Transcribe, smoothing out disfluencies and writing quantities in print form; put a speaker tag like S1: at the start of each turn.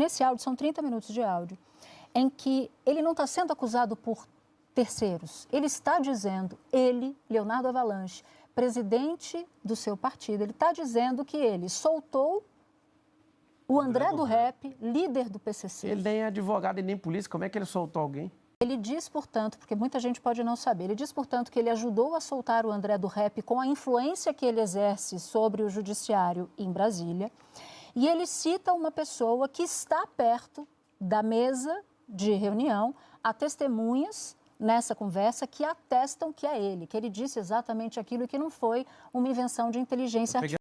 S1: Nesse áudio, são 30 minutos de áudio, em que ele não está sendo acusado por terceiros. Ele está dizendo, ele, Leonardo Avalanche, presidente do seu partido, ele está dizendo que ele soltou o André do Rep, líder do PCC.
S2: Ele nem é advogado e nem polícia, como é que ele soltou alguém?
S1: Ele diz, portanto, porque muita gente pode não saber, ele diz, portanto, que ele ajudou a soltar o André do Rep com a influência que ele exerce sobre o judiciário em Brasília. E ele cita uma pessoa que está perto da mesa de reunião, há testemunhas nessa conversa que atestam que é ele, que ele disse exatamente aquilo e que não foi uma invenção de inteligência artificial.